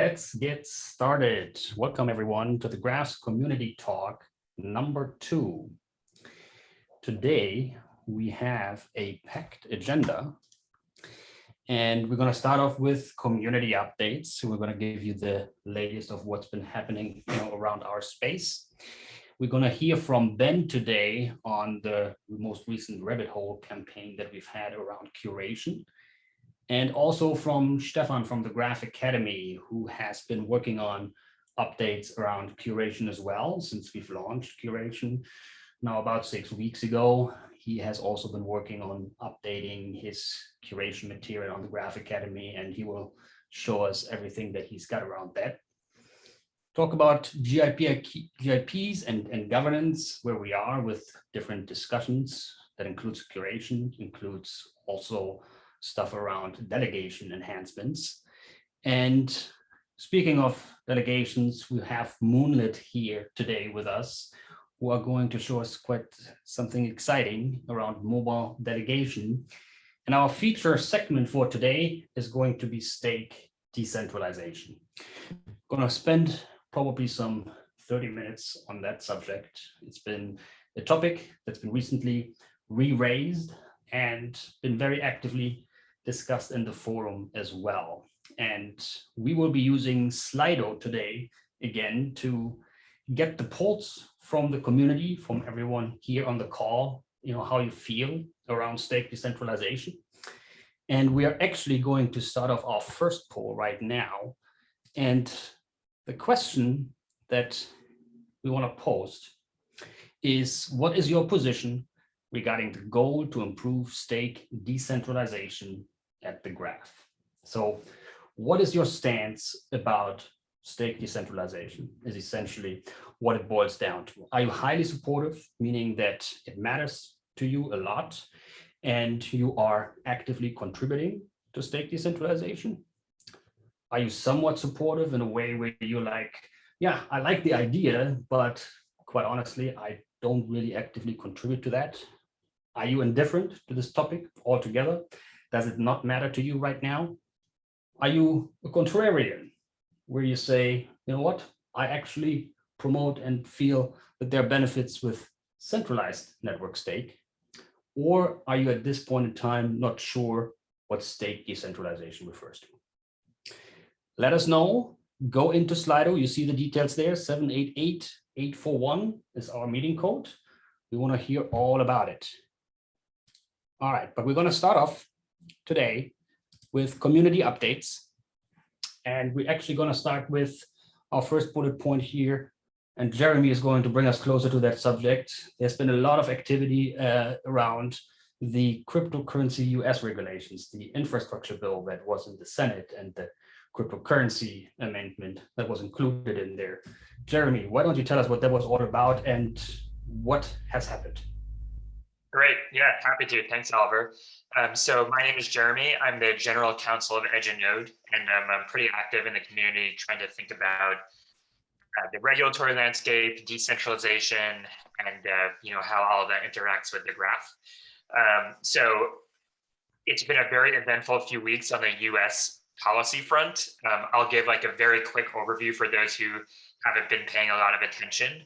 let's get started. Welcome everyone to the Graphs Community Talk number 2. Today we have a packed agenda and we're going to start off with community updates. So we're going to give you the latest of what's been happening around our space. We're going to hear from Ben today on the most recent RabbitHole campaign that we've had around curation. And also from Stefan from the Graph Academy, who has been working on updates around curation as well, since we've launched curation now about 6 weeks ago. He has also been working on updating his curation material on the Graph Academy, and he will show us everything that he's got around that. Talk about GIPs and governance, where we are with different discussions. That includes curation, includes also stuff around delegation enhancements. And speaking of delegations, we have Moonlit here today with us, who are going to show us quite something exciting around mobile delegation. And our feature segment for today is going to be stake decentralization. Going to spend probably some 30 minutes on that subject. It's been a topic that's been recently re-raised and been very actively discussed in the forum as well. And we will be using Slido today again to get the pulse from the community, from everyone here on the call, how you feel around stake decentralization. And we are actually going to start off our first poll right now. And the question that we want to post is, what is your position regarding the goal to improve stake decentralization at the graph? So what is your stance about stake decentralization is essentially what it boils down to. Are you highly supportive, meaning that it matters to you a lot and you are actively contributing to stake decentralization? Are you somewhat supportive in a way where you're like, yeah, I like the idea, but quite honestly, I don't really actively contribute to that? Are you indifferent to this topic altogether? Does it not matter to you right now? Are you a contrarian, where you say, you know what, I actually promote and feel that there are benefits with centralized network stake? Or are you at this point in time not sure what stake decentralization refers to? Let us know. Go into Slido. You see the details there. 788841 is our meeting code. We want to hear all about it. All right, but we're going to start off today with community updates. And we're actually going to start with our first bullet point here. And Jeremy is going to bring us closer to that subject. There's been a lot of activity around the cryptocurrency US regulations, the infrastructure bill that was in the Senate and the cryptocurrency amendment that was included in there. Jeremy, why don't you tell us what that was all about and what has happened? Great. Yeah, happy to. Thanks, Oliver. So my name is Jeremy. I'm the general counsel of Edge and Node, and I'm pretty active in the community trying to think about the regulatory landscape, decentralization, and how all of that interacts with the graph. So it's been a very eventful few weeks on the US policy front. I'll give like a very quick overview for those who haven't been paying a lot of attention.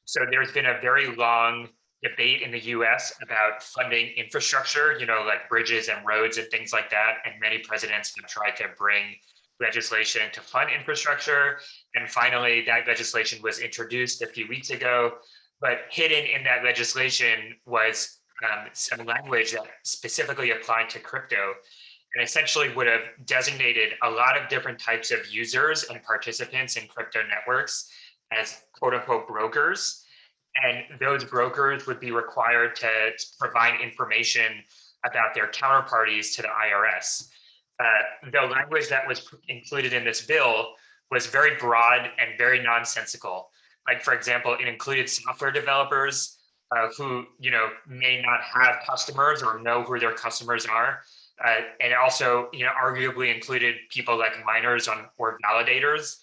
So there's been a very long debate in the US about funding infrastructure, like bridges and roads and things like that. And many presidents have tried to bring legislation to fund infrastructure. And finally, that legislation was introduced a few weeks ago, but hidden in that legislation was some language that specifically applied to crypto and essentially would have designated a lot of different types of users and participants in crypto networks as quote unquote brokers. And those brokers would be required to provide information about their counterparties to the IRS. The language that was included in this bill was very broad and very nonsensical. Like, for example, it included software developers who may not have customers or know who their customers are. And also, arguably included people like miners or validators.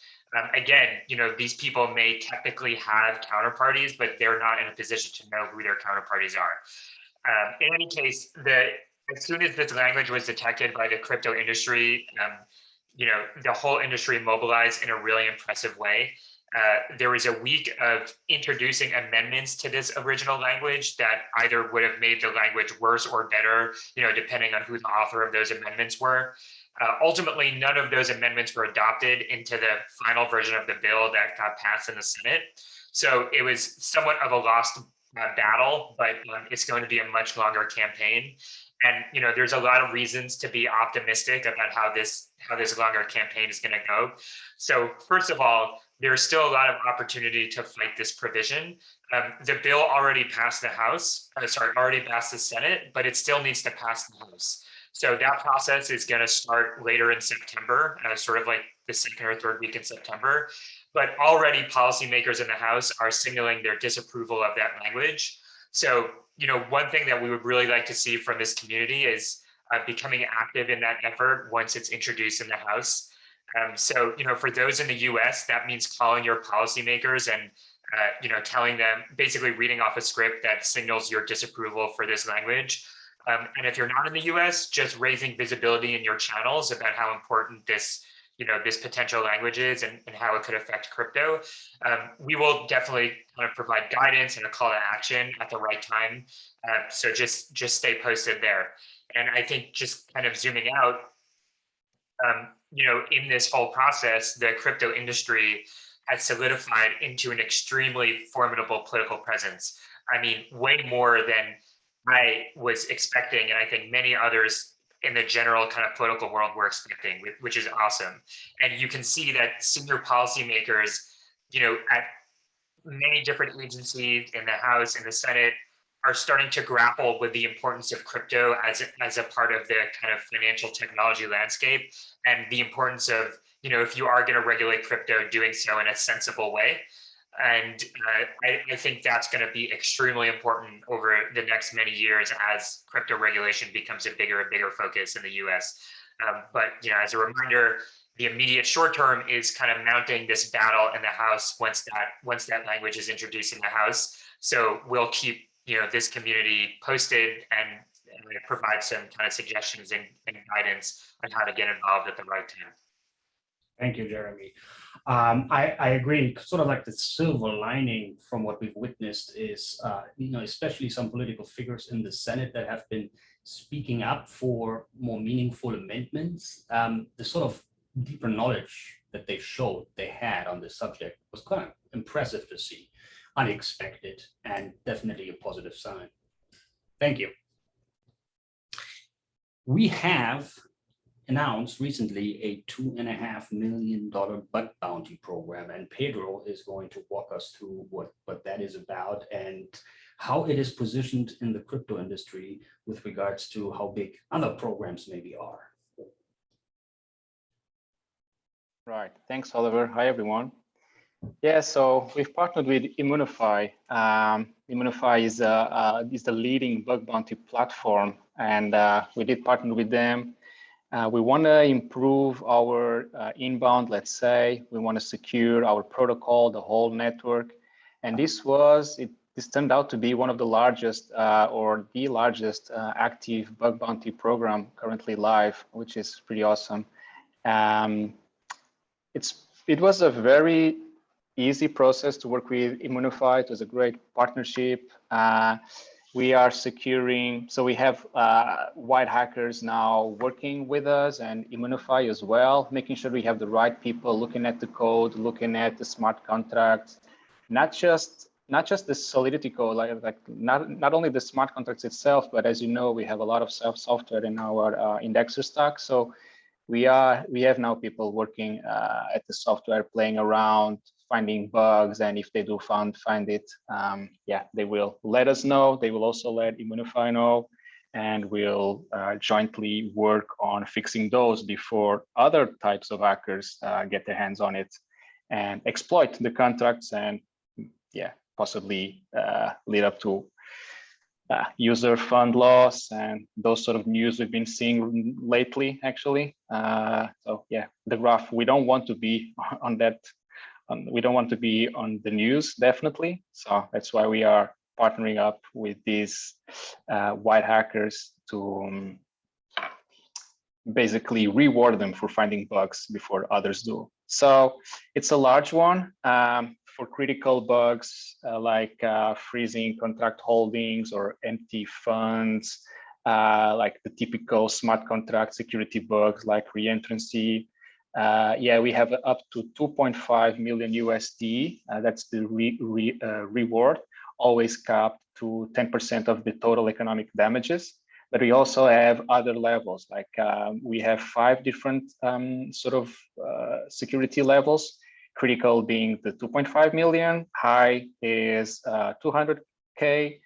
Again, these people may technically have counterparties, but they're not in a position to know who their counterparties are. In any case, as soon as this language was detected by the crypto industry, the whole industry mobilized in a really impressive way. There was a week of introducing amendments to this original language that either would have made the language worse or better, depending on who the author of those amendments were. Ultimately, none of those amendments were adopted into the final version of the bill that got passed in the Senate. So it was somewhat of a lost battle, but it's going to be a much longer campaign. And there's a lot of reasons to be optimistic about how this longer campaign is going to go. So first of all, there's still a lot of opportunity to fight this provision. The bill already passed the House, already passed the Senate, but it still needs to pass the House. So that process is going to start later in September, sort of like the second or third week in September. But already policymakers in the House are signaling their disapproval of that language. So, one thing that we would really like to see from this community is becoming active in that effort once it's introduced in the House. So, for those in the US, that means calling your policymakers and, telling them, basically reading off a script that signals your disapproval for this language. And if you're not in the US, just raising visibility in your channels about how important this potential language is and how it could affect crypto. We will definitely kind of provide guidance and a call to action at the right time. So just stay posted there. And I think just kind of zooming out, in this whole process, the crypto industry has solidified into an extremely formidable political presence. I mean, way more than I was expecting, and I think many others in the general kind of political world were expecting, which is awesome. And you can see that senior policymakers, at many different agencies in the House and the Senate are starting to grapple with the importance of crypto as a part of the kind of financial technology landscape, and the importance of, if you are going to regulate crypto, doing so in a sensible way. And I think that's going to be extremely important over the next many years as crypto regulation becomes a bigger and bigger focus in the US. But as a reminder, the immediate short term is kind of mounting this battle in the House once that language is introduced in the House. So we'll keep this community posted and provide some kind of suggestions and guidance on how to get involved at the right time. Thank you, Jeremy. I agree. Sort of like the silver lining from what we've witnessed is, especially some political figures in the Senate that have been speaking up for more meaningful amendments. The sort of deeper knowledge that they showed they had on this subject was kind of impressive to see, unexpected, and definitely a positive sign. Thank you. We have announced recently a $2.5 million bug bounty program, and Pedro is going to walk us through what that is about and how it is positioned in the crypto industry with regards to how big other programs maybe are. Right, thanks, Oliver. Hi, everyone. Yeah, so we've partnered with Immunify. Immunify is the leading bug bounty platform, and we did partner with them. We want to improve our inbound, let's say. We want to secure our protocol, the whole network. And this turned out to be one of the largest or the largest active bug bounty program currently live, which is pretty awesome. It was a very easy process to work with Immunify. It was a great partnership. We are securing, so we have white hackers now working with us and Immunify as well, making sure we have the right people looking at the code, looking at the smart contracts, not just the Solidity code, like not only the smart contracts itself, but as you know, we have a lot of software in our indexer stack. So we have now people working at the software, playing around, finding bugs, and if they do find it, yeah, they will let us know. They will also let Immunify know, and we'll jointly work on fixing those before other types of hackers get their hands on it and exploit the contracts and, yeah, possibly lead up to user fund loss and those sort of news we've been seeing lately, actually. So yeah, the graph, we don't want to be on that. We don't want to be on the news, definitely. So that's why we are partnering up with these white hackers to basically reward them for finding bugs before others do. So it's a large one for critical bugs like freezing contract holdings or empty funds, like the typical smart contract security bugs like reentrancy. Yeah, we have up to 2.5 million USD. That's the reward, always capped to 10% of the total economic damages. But we also have other levels, like we have 5 different sort of security levels, critical being the 2.5 million, high is 200K,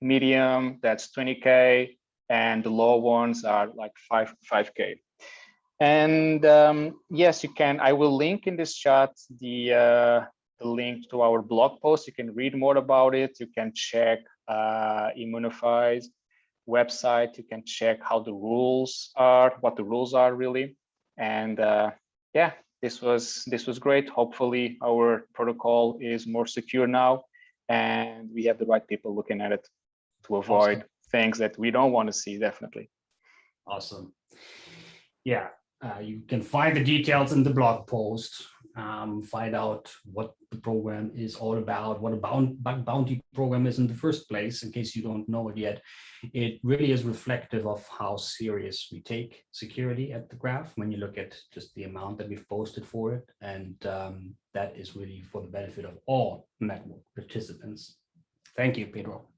medium, that's 20K, and the low ones are like 5K. And yes, you can, I will link in this chat the link to our blog post. You can read more about it. You can check Immunify's website. You can check how the rules are, what the rules are really. And yeah, this was great. Hopefully our protocol is more secure now, and we have the right people looking at it to avoid things that we don't want to see, definitely. Awesome. Yeah, you can find the details in the blog post, find out what the program is all about, what a bounty program is in the first place, in case you don't know it yet. It really is reflective of how serious we take security at the Graph when you look at just the amount that we've posted for it. And that is really for the benefit of all network participants. Thank you, Pedro.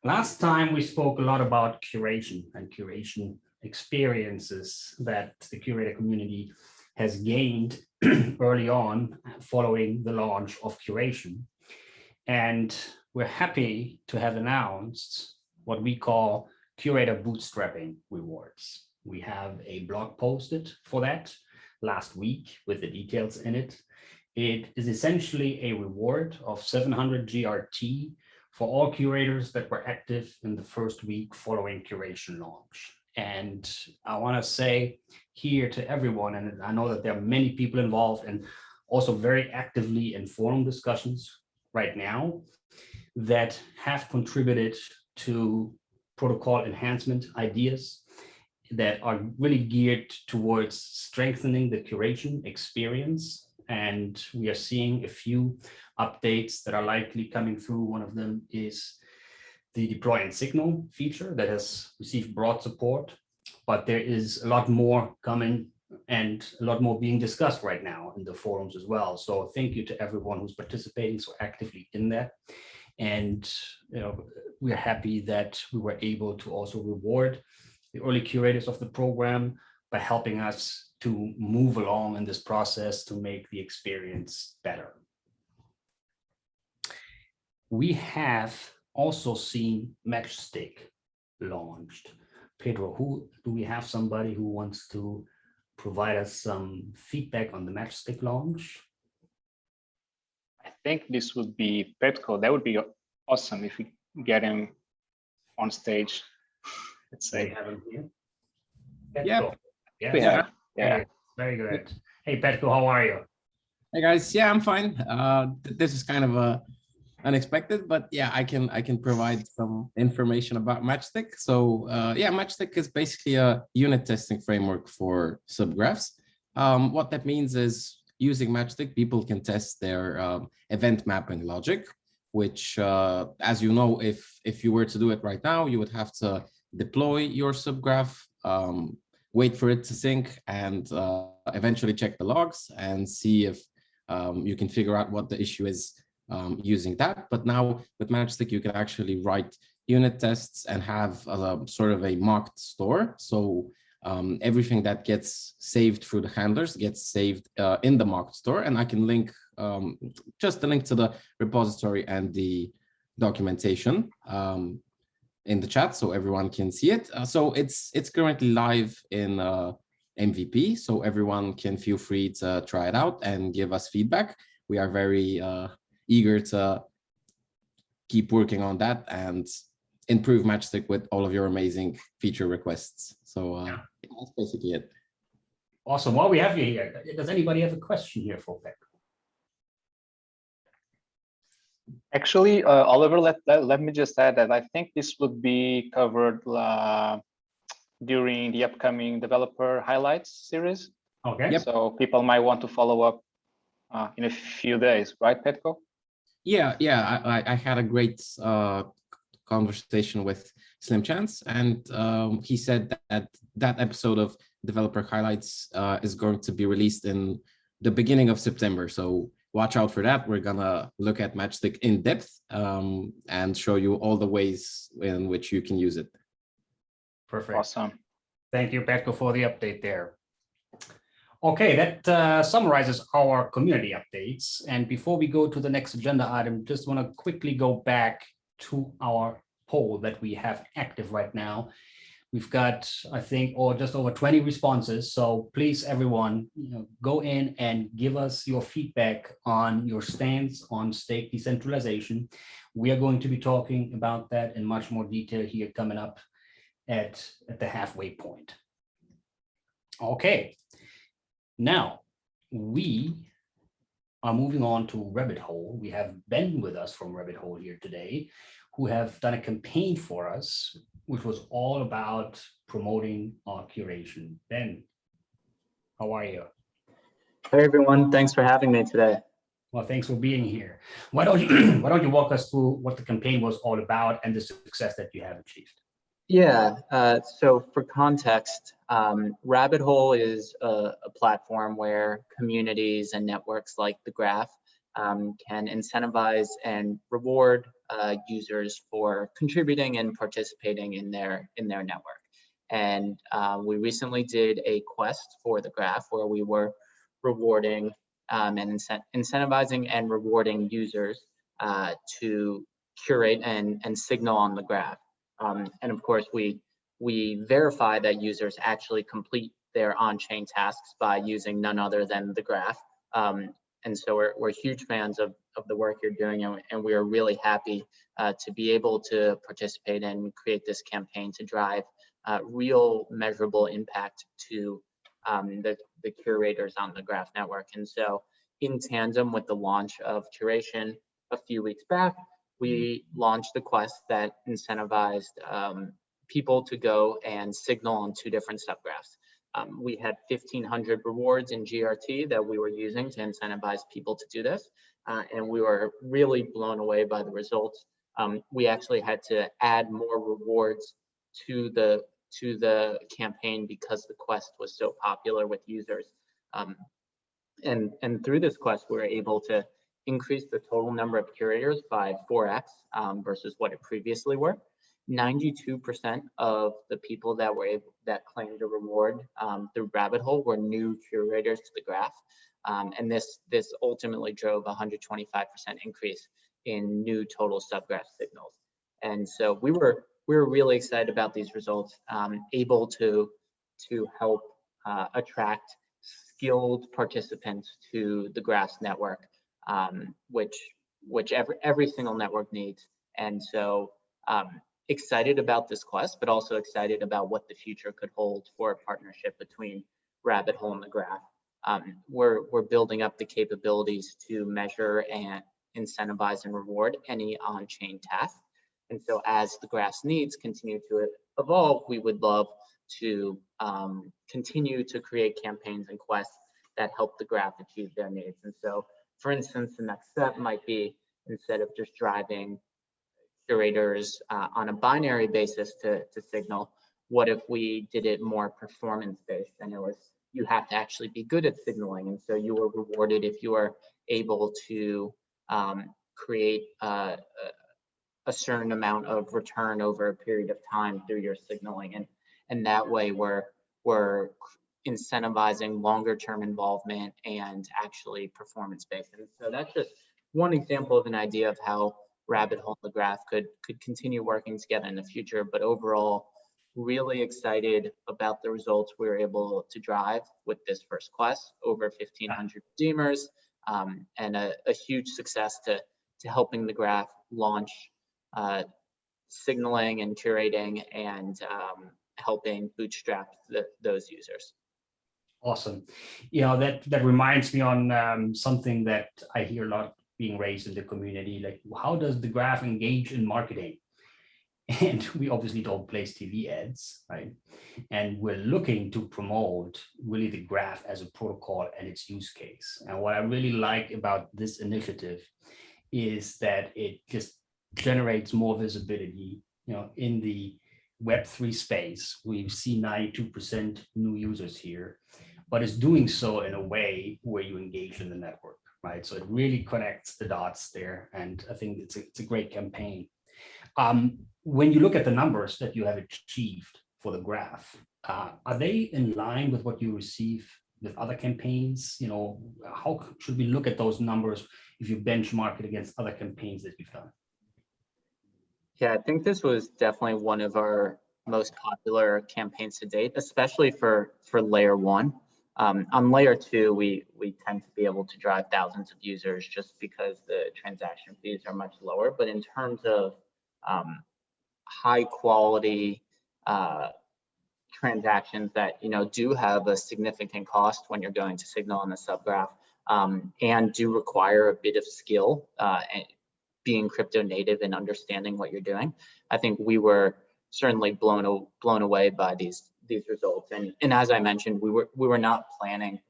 Last time we spoke a lot about curation and curation experiences that the curator community has gained early on following the launch of Curation. And we're happy to have announced what we call curator bootstrapping rewards. We have a blog posted for that last week with the details in it. It is essentially a reward of 700 GRT for all curators that were active in the first week following Curation launch. And I want to say here to everyone, and I know that there are many people involved and also very actively in forum discussions right now that have contributed to protocol enhancement ideas that are really geared towards strengthening the curation experience. And we are seeing a few updates that are likely coming through. One of them is the deploy and signal feature that has received broad support, but there is a lot more coming and a lot more being discussed right now in the forums as well. So thank you to everyone who's participating so actively in that. And we're happy that we were able to also reward the early curators of the program by helping us to move along in this process to make the experience better. We have also seen Matchstick launched. Pedro, do we have somebody who wants to provide us some feedback on the Matchstick launch? I think this would be Petko. That would be awesome if we get him on stage. Let's say. We have him here. Yeah. Yes. We have. Yeah. Very good. Hey, Petko, how are you? Hey guys, yeah, I'm fine. This is kind of unexpected, but yeah, I can provide some information about Matchstick. So yeah, Matchstick is basically a unit testing framework for subgraphs. What that means is using Matchstick, people can test their event mapping logic, which, as you know, if you were to do it right now, you would have to deploy your subgraph, wait for it to sync, and eventually check the logs and see if you can figure out what the issue is using that. But now with Matchstick, you can actually write unit tests and have sort of a mocked store. So everything that gets saved through the handlers gets saved in the mocked store. And I can link just the link to the repository and the documentation in the chat so everyone can see it. So it's currently live in MVP, so everyone can feel free to try it out and give us feedback. We are very eager to keep working on that and improve Matchstick with all of your amazing feature requests. So that's basically it. Awesome. While we have you here, does anybody have a question here for Pek? Actually, Oliver, let me just add that I think this would be covered during the upcoming developer highlights series. Okay. Yep. So people might want to follow up in a few days, right, Petko? Yeah, I had a great conversation with Slim Chance, and he said that that episode of Developer Highlights is going to be released in the beginning of September. So watch out for that. We're gonna look at Matchstick in depth and show you all the ways in which you can use it. Perfect. Awesome. Thank you, Petko, for the update there. Okay, that summarizes our community updates. And before we go to the next agenda item, just want to quickly go back to our poll that we have active right now. We've got, I think, just over 20 responses. So please, everyone, go in and give us your feedback on your stance on stake decentralization. We are going to be talking about that in much more detail here coming up at the halfway point. Okay. Now, we are moving on to RabbitHole. We have Ben with us from RabbitHole here today, who have done a campaign for us, which was all about promoting our curation. Ben, how are you? Hey everyone, thanks for having me today. Well, thanks for being here. Why don't you walk us through what the campaign was all about and the success that you have achieved? Yeah, so for context, RabbitHole is a platform where communities and networks like the Graph can incentivize and reward users for contributing and participating in their network. And we recently did a quest for the Graph where we were rewarding and incentivizing and rewarding users to curate and signal on the Graph. And of course, we verify that users actually complete their on-chain tasks by using none other than the Graph. And so we're huge fans of the work you're doing, and we are really happy to be able to participate and create this campaign to drive real measurable impact to the curators on the Graph network. And so in tandem with the launch of Curation a few weeks back, we launched a quest that incentivized people to go and signal on 2 different subgraphs. We had 1,500 rewards in GRT that we were using to incentivize people to do this, and we were really blown away by the results. We actually had to add more rewards to the campaign because the quest was so popular with users. And through this quest, we were able to increase the total number of curators by 4x versus what it previously were. 92% of the people that claimed a reward through RabbitHole were new curators to the Graph, and this ultimately drove a 125% increase in new total subgraph signals. And so we were really excited about these results, able to help attract skilled participants to the Graph's network, which every single network needs. And so excited about this quest, but also excited about what the future could hold for a partnership between RabbitHole and the Graph. We're building up the capabilities to measure and incentivize and reward any on-chain task. And so as the Graph's needs continue to evolve, we would love to continue to create campaigns and quests that help the Graph achieve their needs. And so, for instance, the next step might be, instead of just driving curators on a binary basis to signal, what if we did it more performance-based? And it was, you have to actually be good at signaling. And so you were rewarded if you were able to create a certain amount of return over a period of time through your signaling. And that way we're incentivizing longer term involvement and actually performance-based. And so that's just one example of an idea of how RabbitHole and the Graph could continue working together in the future. But overall, really excited about the results we were able to drive with this first quest, over 1,500 redeemers, and a huge success to helping the Graph launch signaling and curating and helping bootstrap those users. Awesome. You know, that reminds me on something that I hear a lot being raised in the community, like how does the Graph engage in marketing? and we obviously don't place TV ads, right? And we're looking to promote really the graph as a protocol and its use case. And what I really like about this initiative is that it just generates more visibility, in the Web3 space. We see 92% new users here, but it's doing so in a way where you engage in the network, right? So it really connects the dots there, and I think it's a great campaign. When you look at the numbers that you have achieved for the graph, are they in line with what you receive with other campaigns? How should we look at those numbers if you benchmark it against other campaigns that you've done? Yeah, I think this was definitely one of our most popular campaigns to date, especially for layer 1. On layer 2, we tend to be able to drive thousands of users just because the transaction fees are much lower. But in terms of high quality transactions that do have a significant cost when you're going to signal on the subgraph, and do require a bit of skill, and being crypto native and understanding what you're doing, I think we were certainly blown away by these results. And as I mentioned, we were not planning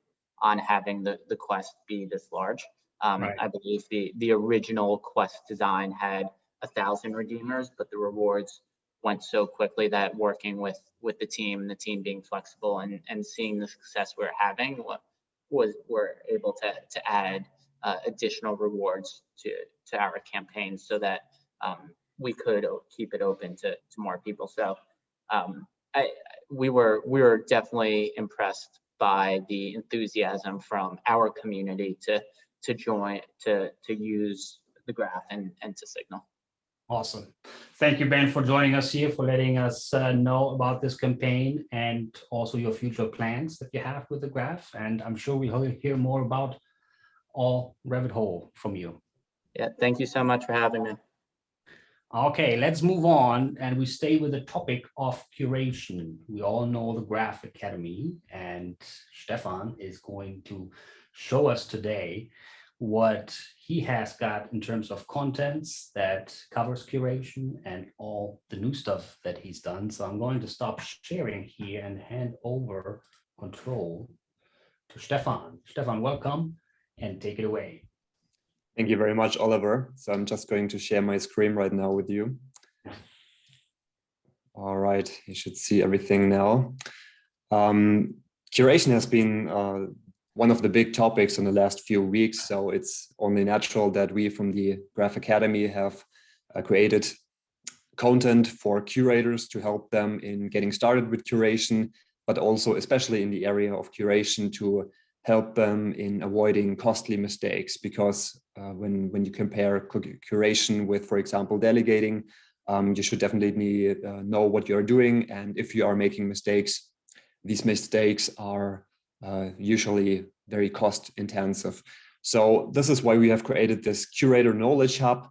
on having the quest be this large. Right. I believe the original quest design had 1,000 redeemers, but the rewards went so quickly that working with the team being flexible and seeing the success we're having, we're able to add additional rewards to our campaigns so that we could keep it open to more people. So we were definitely impressed by the enthusiasm from our community to join, to use the graph and to signal. Awesome. Thank you, Ben, for joining us here, for letting us know about this campaign and also your future plans that you have with the graph. And I'm sure we'll hear more about all RabbitHole from you. Yeah, thank you so much for having me. Okay, let's move on, and we stay with the topic of curation. We all know the Graph Academy, and Stefan is going to show us today what he has got in terms of contents that covers curation and all the new stuff that he's done. So I'm going to stop sharing here and hand over control to Stefan. Stefan, welcome, and take it away. Thank you very much, Oliver. So I'm just going to share my screen right now with you. All right, you should see everything now. Curation has been one of the big topics in the last few weeks, so it's only natural that we from the Graph Academy have created content for curators to help them in getting started with curation, but also especially in the area of curation to help them in avoiding costly mistakes, because when you compare curation with, for example, delegating, you should definitely know what you're doing. And if you are making mistakes, these mistakes are usually very cost intensive. So this is why we have created this curator knowledge hub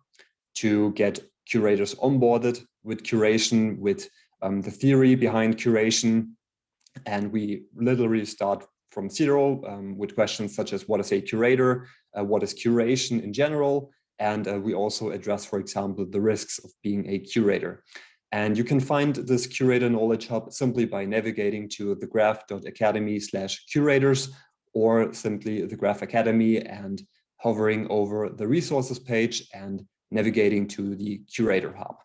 to get curators onboarded with curation, with the theory behind curation. And we literally start from zero with questions such as what is a curator, what is curation in general, and we also address, for example, the risks of being a curator. And you can find this curator knowledge hub simply by navigating to thegraph.academy/curators or simply the Graph Academy and hovering over the resources page and navigating to the curator hub.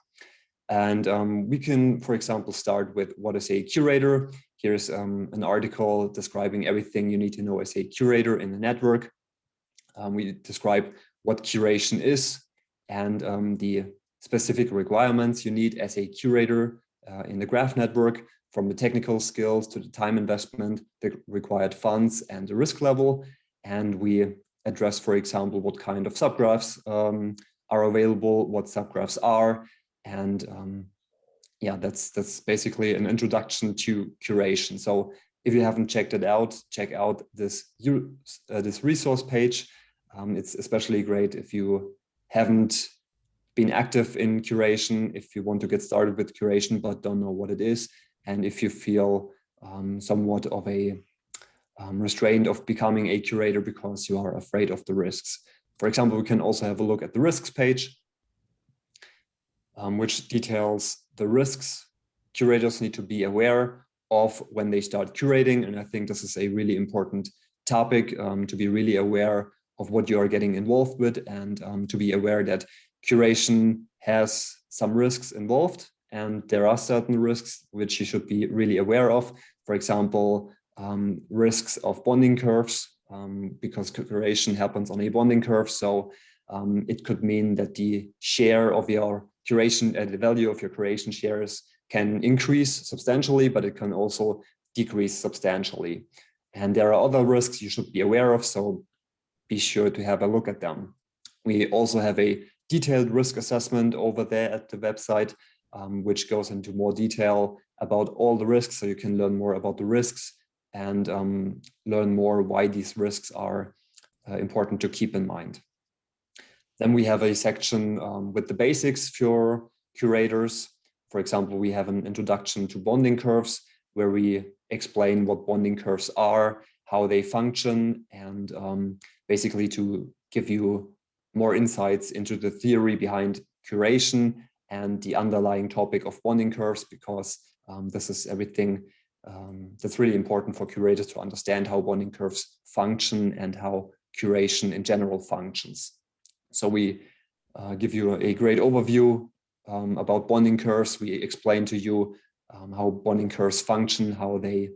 And we can, for example, start with what is a curator. Here's an article describing everything you need to know as a curator in the network. We describe what curation is and the specific requirements you need as a curator in the graph network, from the technical skills to the time investment, the required funds, and the risk level. And we address, for example, what kind of subgraphs are available, what subgraphs are, and yeah, that's basically an introduction to curation. So if you haven't checked it out, check out this resource page. It's especially great if you haven't been active in curation, if you want to get started with curation but don't know what it is, and if you feel somewhat of a restraint of becoming a curator because you are afraid of the risks. For example, we can also have a look at the risks page, which details the risks curators need to be aware of when they start curating. And I think this is a really important topic, to be really aware of what you are getting involved with, and to be aware that curation has some risks involved, and there are certain risks which you should be really aware of. For example, risks of bonding curves, because curation happens on a bonding curve. So it could mean that the share of your curation, the value of your curation shares can increase substantially, but it can also decrease substantially. And there are other risks you should be aware of, so be sure to have a look at them. We also have a detailed risk assessment over there at the website, which goes into more detail about all the risks, so you can learn more about the risks and learn more why these risks are important to keep in mind. Then we have a section with the basics for curators. For example, we have an introduction to bonding curves, where we explain what bonding curves are, how they function, and basically to give you more insights into the theory behind curation and the underlying topic of bonding curves, because this is everything that's really important for curators to understand how bonding curves function and how curation in general functions. So we give you a great overview about bonding curves. We explain to you how bonding curves function, how they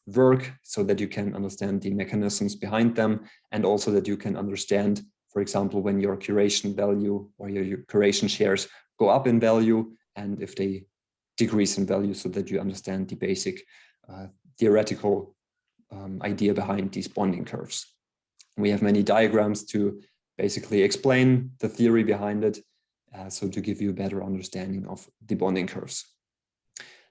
work, so that you can understand the mechanisms behind them, and also that you can understand, for example, when your curation value or your curation shares go up in value, and if they decrease in value, so that you understand the basic theoretical idea behind these bonding curves. We have many diagrams to basically explain the theory behind it, so to give you a better understanding of the bonding curves.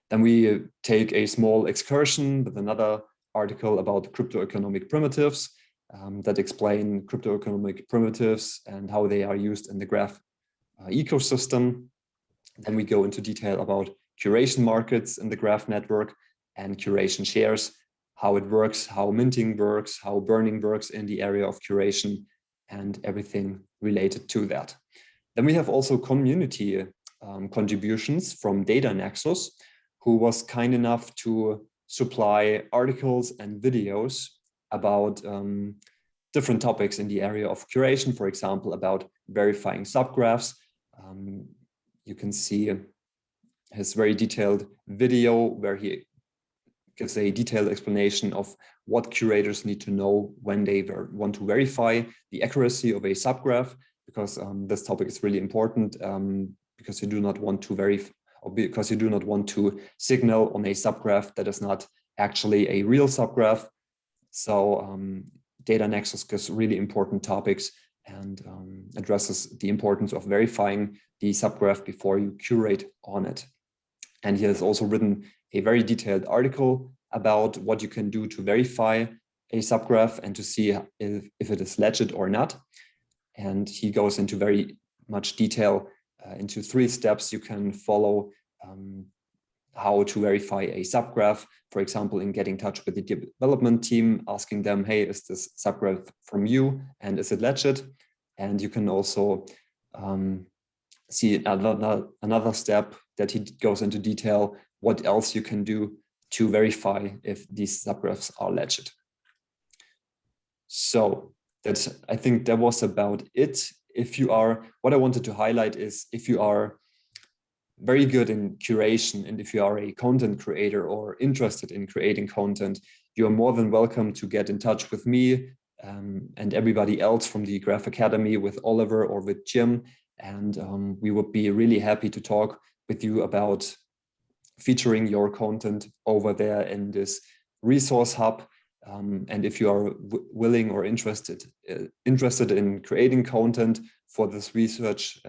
Then we take a small excursion with another article about cryptoeconomic primitives that explain cryptoeconomic primitives and how they are used in the graph ecosystem. Then we go into detail about curation markets in the graph network and curation shares, how it works, how minting works, how burning works in the area of curation, and everything related to that. Then we have also community contributions from Data Nexus, who was kind enough to supply articles and videos about different topics in the area of curation, for example, about verifying subgraphs. You can see his very detailed video where he gives a detailed explanation of what curators need to know when they want to verify the accuracy of a subgraph, because this topic is really important, because you do not want to verify, or because you do not want to signal on a subgraph that is not actually a real subgraph. So Data Nexus gives really important topics and addresses the importance of verifying the subgraph before you curate on it. And he has also written a very detailed article about what you can do to verify a subgraph and to see if it is legit or not. And he goes into very much detail into 3 steps you can follow how to verify a subgraph. For example, in getting in touch with the development team, asking them, hey, is this subgraph from you and is it legit? And you can also see another step that he goes into detail, what else you can do to verify if these subgraphs are legit. So I think that was about it. If you are, what I wanted to highlight is, if you are very good in curation, and if you are a content creator or interested in creating content, you are more than welcome to get in touch with me and everybody else from the Graph Academy, with Oliver or with Jim. And we would be really happy to talk with you about featuring your content over there in this resource hub. And if you are willing or interested in creating content for this research,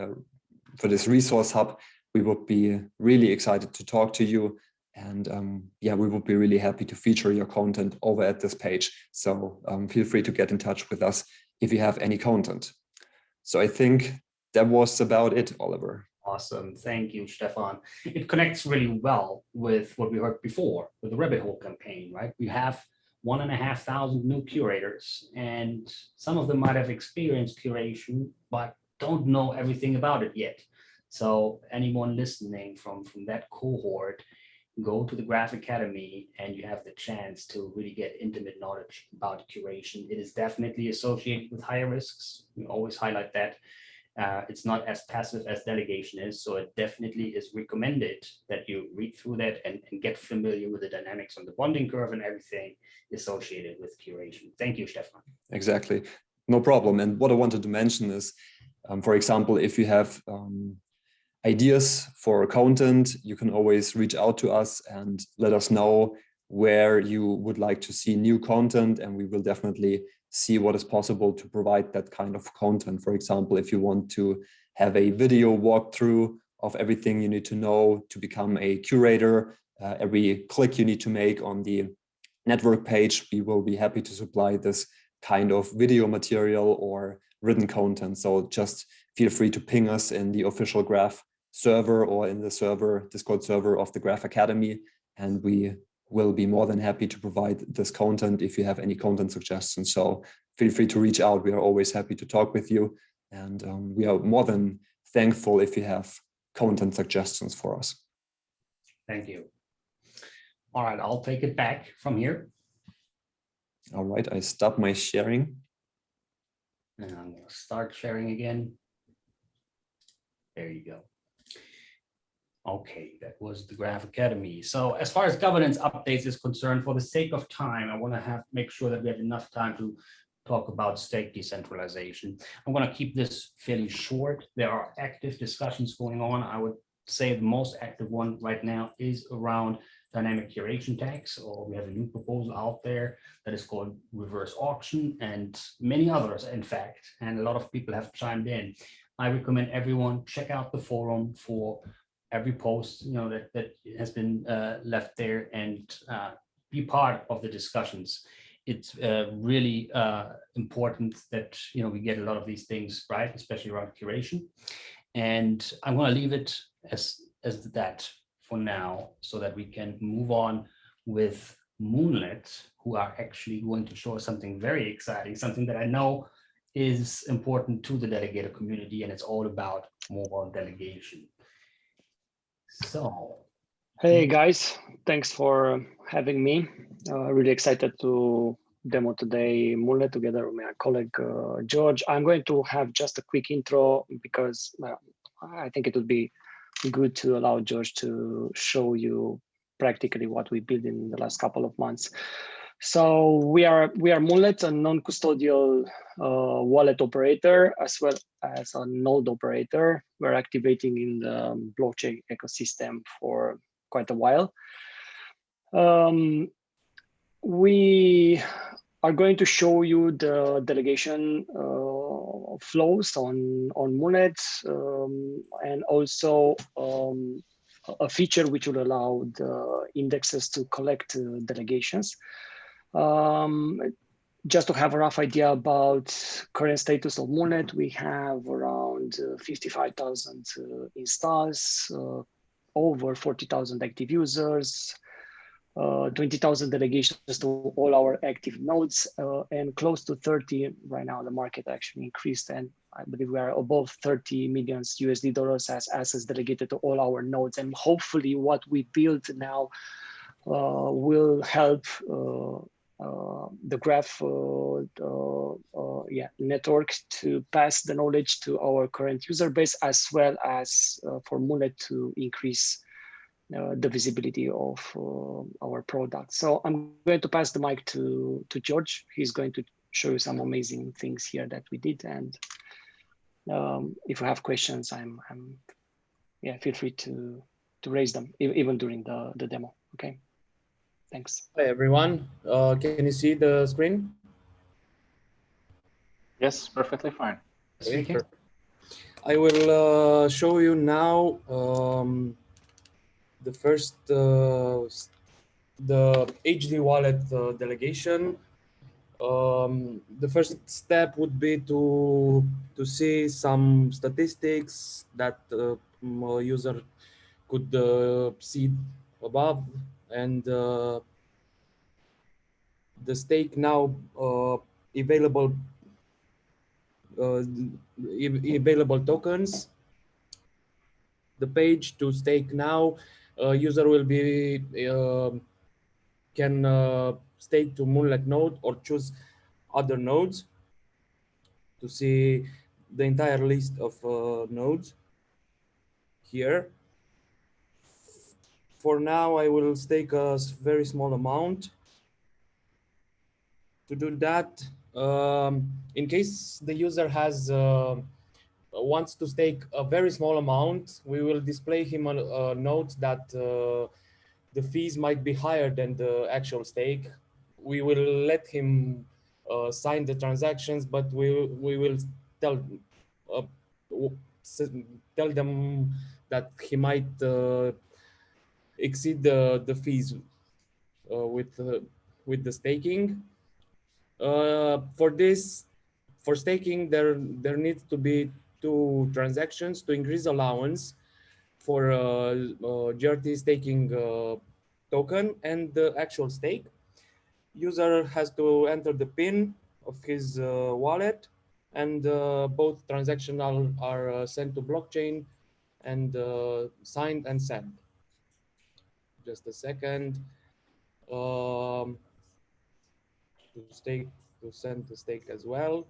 for this resource hub, we would be really excited to talk to you. And yeah, we would be really happy to feature your content over at this page. So feel free to get in touch with us if you have any content. So I think that was about it, Oliver. Awesome. Thank you, Stefan. It connects really well with what we heard before with the RabbitHole campaign, right? We have 1,500 new curators, and some of them might have experienced curation, but don't know everything about it yet. So anyone listening from that cohort, go to the Graph Academy and you have the chance to really get intimate knowledge about curation. It is definitely associated with higher risks. We always highlight that. It's not as passive as delegation is, so it definitely is recommended that you read through that and get familiar with the dynamics on the bonding curve and everything associated with curation. Thank you, Stefan. Exactly, no problem. And what I wanted to mention is, for example, if you have ideas for content, you can always reach out to us and let us know where you would like to see new content, and we will definitely see what is possible to provide that kind of content. For example, if you want to have a video walkthrough of everything you need to know to become a curator, every click you need to make on the network page, we will be happy to supply this kind of video material or written content. So just feel free to ping us in the official Graph server or in the Discord server of the Graph Academy, and we will be more than happy to provide this content if you have any content suggestions. So feel free to reach out. We are always happy to talk with you, and we are more than thankful if you have content suggestions for us. Thank you. All right, I'll take it back from here. All right, I stop my sharing. And I'm going to start sharing again. There you go. Okay, that was the Graph Academy. So as far as governance updates is concerned, for the sake of time, I want to make sure that we have enough time to talk about stake decentralization. I'm going to keep this fairly short. There are active discussions going on. I would say the most active one right now is around dynamic curation tags, or we have a new proposal out there that is called reverse auction, and many others, in fact, and a lot of people have chimed in. I recommend everyone check out the forum for every post, that has been left there, and be part of the discussions. It's really important that we get a lot of these things right, especially around curation. And I'm going to leave it as that for now, so that we can move on with Moonlit, who are actually going to show us something very exciting, something that I know is important to the delegator community, and it's all about mobile delegation. So, hey guys, thanks for having me. Really excited to demo today Moonlit together with my colleague George. I'm going to have just a quick intro because I think it would be good to allow George to show you practically what we built in the last couple of months. So we are Moonlit, a non-custodial wallet operator, as well as a node operator. We're activating in the blockchain ecosystem for quite a while. We are going to show you the delegation flows on Moonlit, and also a feature which will allow the indexes to collect delegations. Just to have a rough idea about current status of Moonlit, we have around 55,000 installs, over 40,000 active users, 20,000 delegations to all our active nodes, and close to 30 right now. The market actually increased, and I believe we are above 30 million USD as assets delegated to all our nodes. And hopefully what we build now will help the Graph network to pass the knowledge to our current user base, as well as for Moonlit to increase the visibility of our product. So I'm going to pass the mic to George. He's going to show you some amazing things here that we did. And if you have questions, feel free to raise them even during the demo. Okay, thanks. Hi everyone. Can you see the screen? Yes, perfectly fine. Okay, I will show you now the first the HD wallet delegation. The first step would be to see some statistics that user could see above, and the stake now available tokens. the page to stake now. User will be can stake to Moonlight node or choose other nodes to see the entire list of nodes here. For now, I will stake a very small amount. To do that, in case the user has wants to stake a very small amount, we will display him a note that the fees might be higher than the actual stake. We will let him sign the transactions, but we will tell uh, tell them that he might exceed the fees with the staking. For this, for staking, there needs to be 2 transactions to increase allowance for GRT staking token and the actual stake. User has to enter the PIN of his wallet, and both transactions are sent to blockchain and signed and sent. Just a second. To stake, to send the stake as well.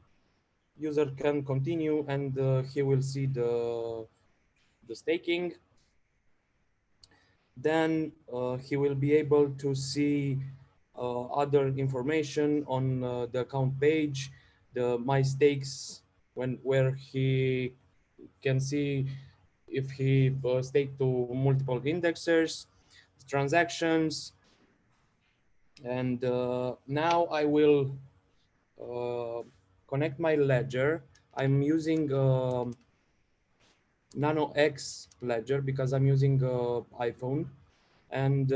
User can continue, and he will see the staking. Then he will be able to see other information on the account page, the my stakes, where he can see if he staked to multiple indexers, transactions. And now I will connect my ledger. I'm using Nano X ledger because I'm using iPhone, and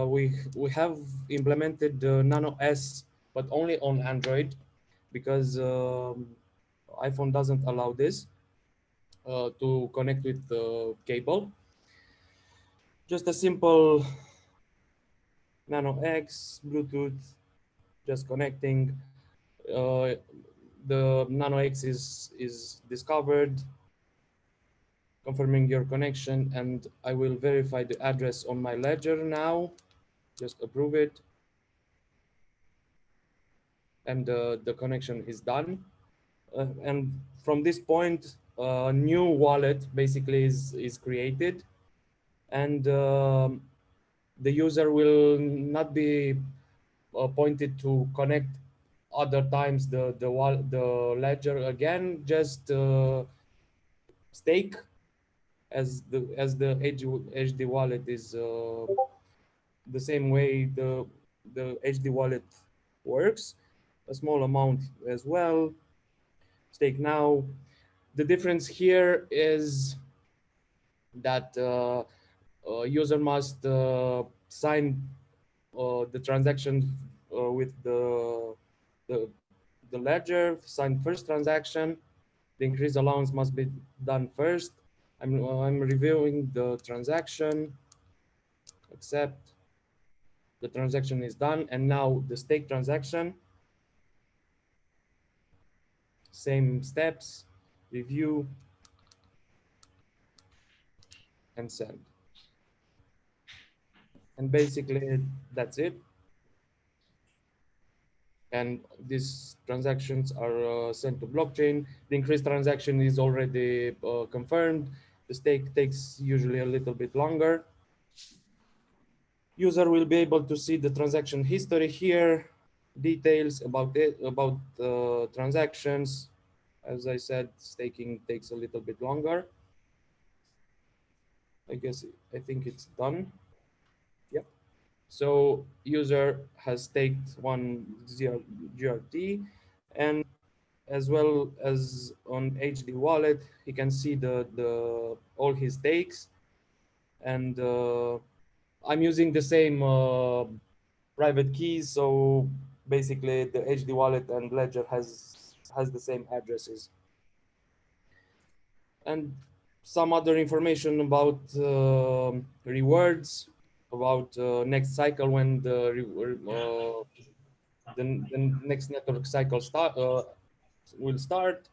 we have implemented Nano S, but only on Android because iPhone doesn't allow this to connect with the cable. Just a simple Nano X Bluetooth, just connecting. The Nano X is discovered, confirming your connection, and I will verify the address on my ledger now. Just approve it. And the connection is done. And from this point, a new wallet basically is created, and the user will not be pointed to connect other times the ledger again, just stake as the HD wallet is the same way the HD wallet works, a small amount as well. Stake now. The difference here is that user must sign the transaction with the ledger, sign first transaction. The increased allowance must be done first. I'm reviewing the transaction. Accept. The transaction is done, and now the stake transaction. Same steps, review, and send. And basically that's it. And these transactions are sent to blockchain. The increased transaction is already confirmed. The stake takes usually a little bit longer. User will be able to see the transaction history here, details about it, about transactions. As I said, staking takes a little bit longer. I think it's done. Yep. So user has staked 1 GRT, and as well as on HD wallet, he can see the all his stakes. And I'm using the same private keys, so basically the HD wallet and ledger has the same addresses. And some other information about rewards, about next cycle when the next network cycle will start,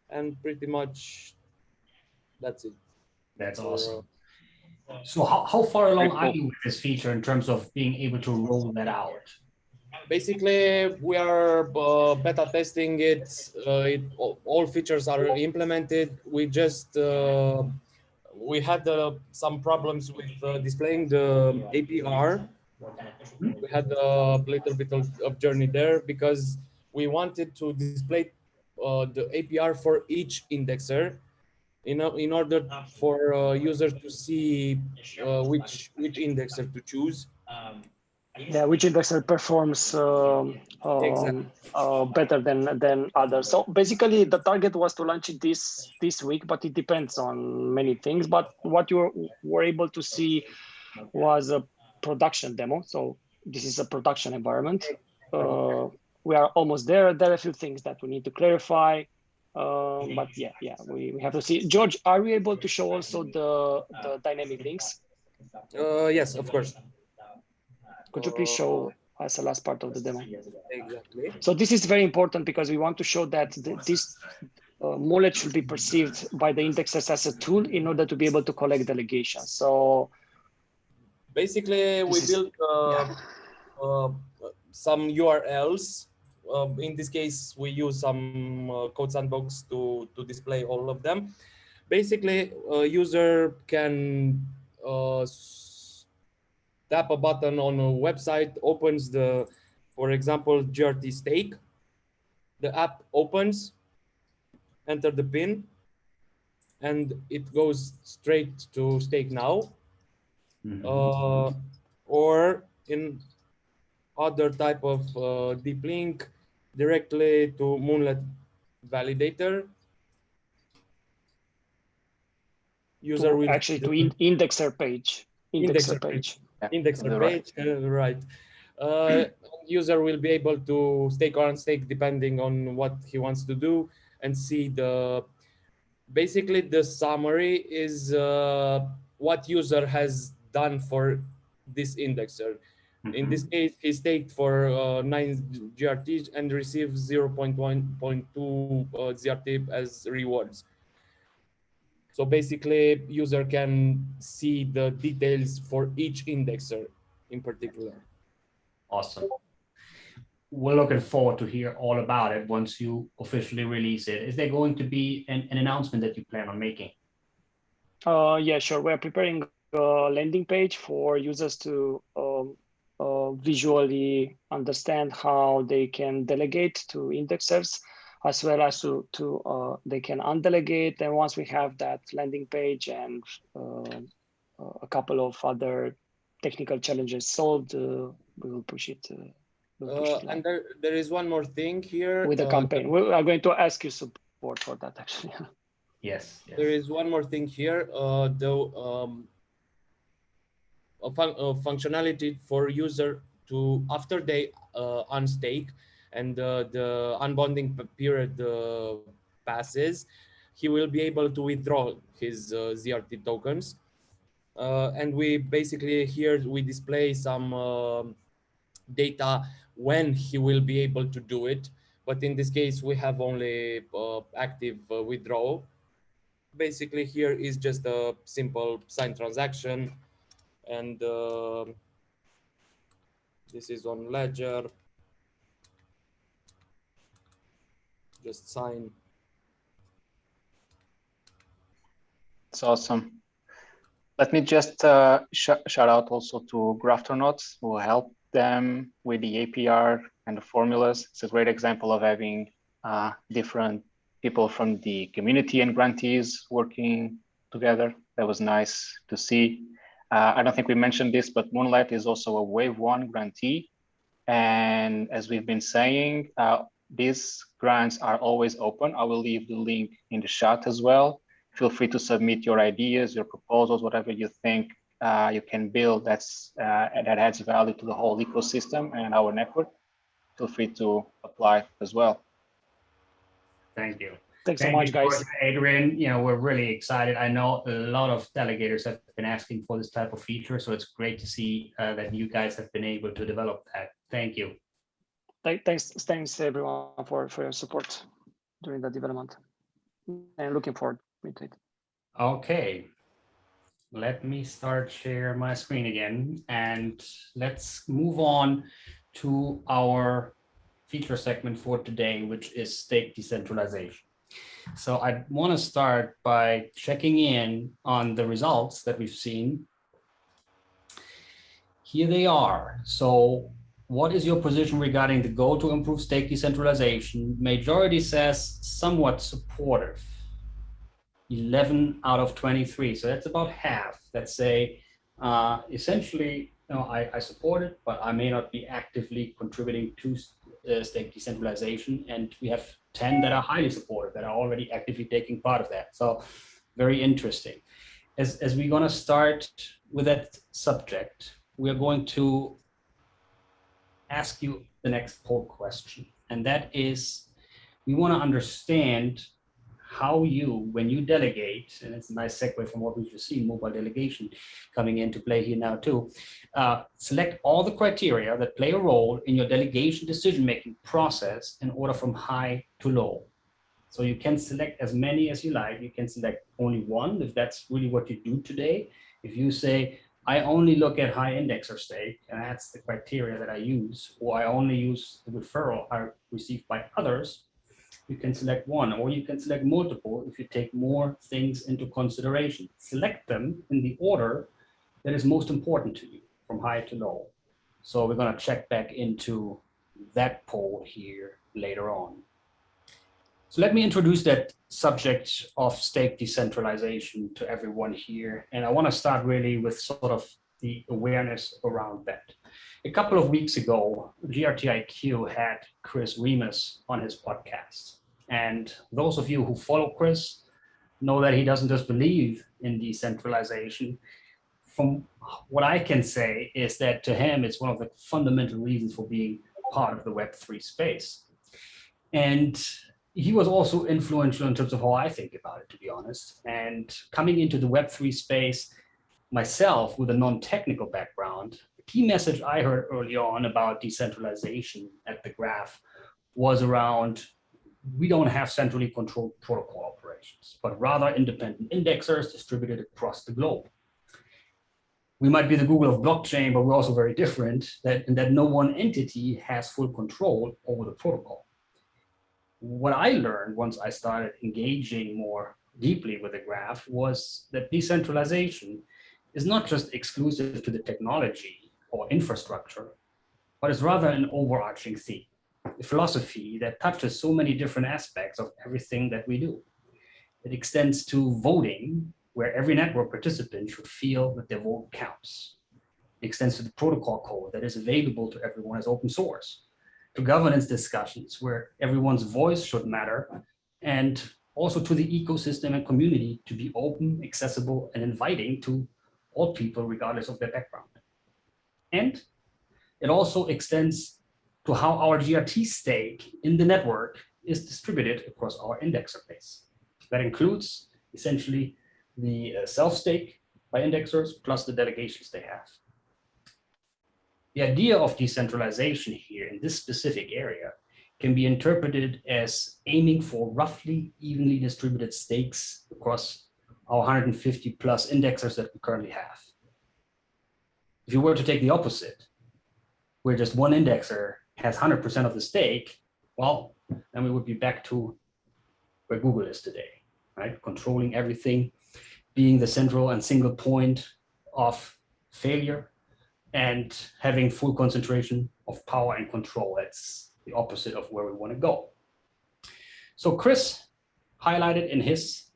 and pretty much that's it. That's awesome. So how far along Very are cool. you with this feature in terms of being able to roll that out? Basically, we are beta testing it. All features are implemented. We just we had some problems with displaying the APR. We had a little bit of journey there because we wanted to display the APR for each indexer in order for users to see which indexer to choose. Yeah, which indexer performs Exactly. better than others. So basically, the target was to launch it this week, but it depends on many things. But what you were able to see was a production demo. So this is a production environment. We are almost there. There are a few things that we need to clarify. But yeah, we have to see. George, are we able to show also the dynamic links? Yes, of course. Could you please show us the last part of the demo? Exactly. So this is very important because we want to show that this mullet should be perceived by the indexers as a tool in order to be able to collect delegations. So basically, we built some URLs. In this case, we use some code sandbox to display all of them. Basically, a user can tap a button on a website, opens the, for example, GRT stake. The app opens, enter the PIN, and it goes straight to stake now. Or in other type of deep link directly to Moonlet validator. User will actually to indexer page. Indexer page. Right. User will be able to stake or unstake depending on what he wants to do and see basically the summary is what user has done for this indexer. In this case, he staked for 9 GRTs and received 0.1.2 GRT as rewards. So basically, user can see the details for each indexer in particular. Awesome. We're looking forward to hear all about it once you officially release it. Is there going to be an announcement that you plan on making? Yeah, sure. We're preparing a landing page for users to visually understand how they can delegate to indexers, as well as to they can undelegate. And once we have that landing page and a couple of other technical challenges solved, we will push it. And there is one more thing here. With the campaign. We are going to ask you support for that, actually. Yes. There is one more thing here. Functionality for user to, after they unstake and the unbonding period passes, he will be able to withdraw his ZRT tokens. And we basically here we display some data when he will be able to do it. But in this case, we have only active withdrawal. Basically, here is just a simple sign transaction. And this is on Ledger. Just sign. It's awesome. Let me just shout out also to Grafternauts who helped them with the APR and the formulas. It's a great example of having different people from the community and grantees working together. That was nice to see. I don't think we mentioned this, but Moonlight is also a Wave 1 grantee. And as we've been saying, these grants are always open. I will leave the link in the chat as well. Feel free to submit your ideas, your proposals, whatever you think you can build that adds value to the whole ecosystem and our network. Feel free to apply as well. Thank you. Thanks so much, guys. Adrian, we're really excited. I know a lot of delegators have been asking for this type of feature, so it's great to see that you guys have been able to develop that. Thank you. Thanks everyone for your support during the development, and looking forward to it. Okay, let me start share my screen again, and let's move on to our feature segment for today, which is stake decentralization. So I want to start by checking in on the results that we've seen. Here they are. So what is your position regarding the goal to improve stake decentralization? Majority says somewhat supportive. 11 out of 23. So that's about half that say essentially, I support it, but I may not be actively contributing to stake decentralization. And we have 10 that are highly supportive, that are already actively taking part of that. So very interesting. As we're going to start with that subject, we are going to ask you the next poll question. And that is, we want to understand how you, when you delegate, and it's a nice segue from what we've just seen, mobile delegation coming into play here now too, select all the criteria that play a role in your delegation decision-making process in order from high to low. So you can select as many as you like. You can select only one if that's really what you do today. If you say, I only look at high indexer stake, and that's the criteria that I use, or I only use the referral I received by others, you can select one, or you can select multiple if you take more things into consideration. Select them in the order that is most important to you, from high to low. So we're going to check back into that poll here later on. So let me introduce that subject of stake decentralization to everyone here. And I want to start really with sort of the awareness around that. A couple of weeks ago, GRTIQ had Chris Remus on his podcast. And those of you who follow Chris know that he doesn't just believe in decentralization. From what I can say is that to him, it's one of the fundamental reasons for being part of the Web3 space. And he was also influential in terms of how I think about it, to be honest. And coming into the Web3 space myself with a non-technical background, the key message I heard early on about decentralization at the Graph was around, we don't have centrally controlled protocol operations, but rather independent indexers distributed across the globe. We might be the Google of blockchain, but we're also very different in that no one entity has full control over the protocol. What I learned once I started engaging more deeply with the Graph was that decentralization is not just exclusive to the technology or infrastructure, but is rather an overarching theme, a philosophy that touches so many different aspects of everything that we do. It extends to voting, where every network participant should feel that their vote counts. It extends to the protocol code that is available to everyone as open source, to governance discussions where everyone's voice should matter, and also to the ecosystem and community to be open, accessible, and inviting to all people regardless of their background. And it also extends to how our GRT stake in the network is distributed across our indexer base. That includes essentially the self-stake by indexers plus the delegations they have. The idea of decentralization here in this specific area can be interpreted as aiming for roughly evenly distributed stakes across our 150 plus indexers that we currently have. If you were to take the opposite, where just one indexer has 100% of the stake, well, then we would be back to where Google is today, right? Controlling everything, being the central and single point of failure, and having full concentration of power and control. That's the opposite of where we want to go. So Chris highlighted in his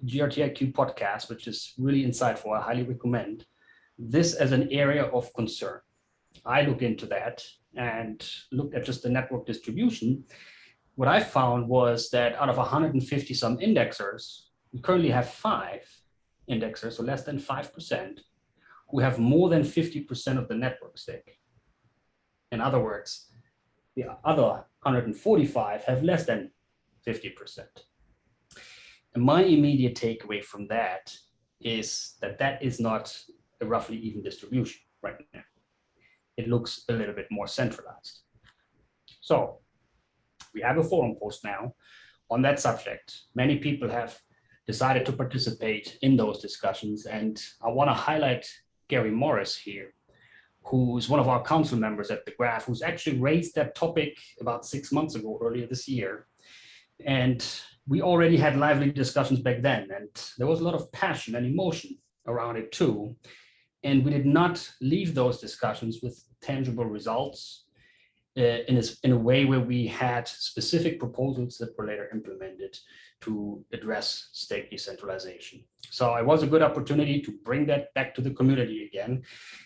GRTIQ podcast, which is really insightful, I highly recommend, this as an area of concern. I looked into that and looked at just the network distribution. What I found was that out of 150 some indexers, we currently have 5 indexers, so less than 5%, who have more than 50% of the network stake. In other words, the other 145 have less than 50%. And my immediate takeaway from that is that that is not a roughly even distribution right now. It looks a little bit more centralized. So we have a forum post now on that subject. Many people have decided to participate in those discussions. And I want to highlight Gary Morris here, who is one of our council members at the Graph, who's actually raised that topic about 6 months ago, earlier this year. And we already had lively discussions back then, and there was a lot of passion and emotion around it too. And we did not leave those discussions with tangible results in a way where we had specific proposals that were later implemented to address stake decentralization. So it was a good opportunity to bring that back to the community again.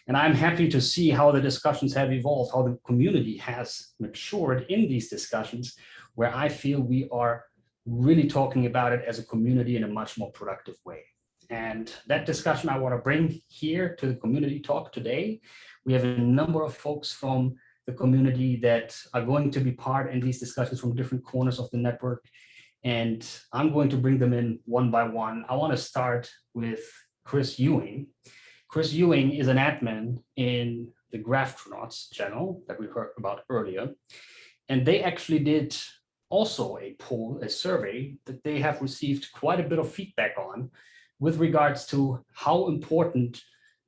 And I'm happy to see how the discussions have evolved, how the community has matured in these discussions, where I feel we are really talking about it as a community in a much more productive way. And that discussion I want to bring here to the community talk today. We have a number of folks from the community that are going to be part in these discussions from different corners of the network. And I'm going to bring them in one by one. I want to start with Chris Ewing. Chris Ewing is an admin in the Graftronauts channel that we heard about earlier. And they actually did also a poll, a survey that they have received quite a bit of feedback on with regards to how important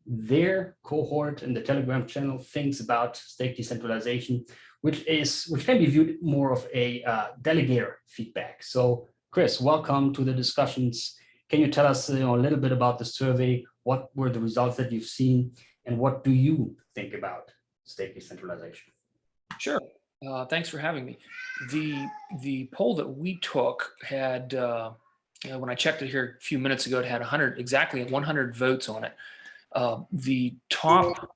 their cohort in the Telegram channel thinks about stake decentralization, which can be viewed more of a delegator feedback. So Chris, welcome to the discussions. Can you tell us a little bit about the survey? What were the results that you've seen, and what do you think about stake decentralization? Sure. Thanks for having me. The poll that we took had, when I checked it here a few minutes ago, it had exactly 100 votes on it. The top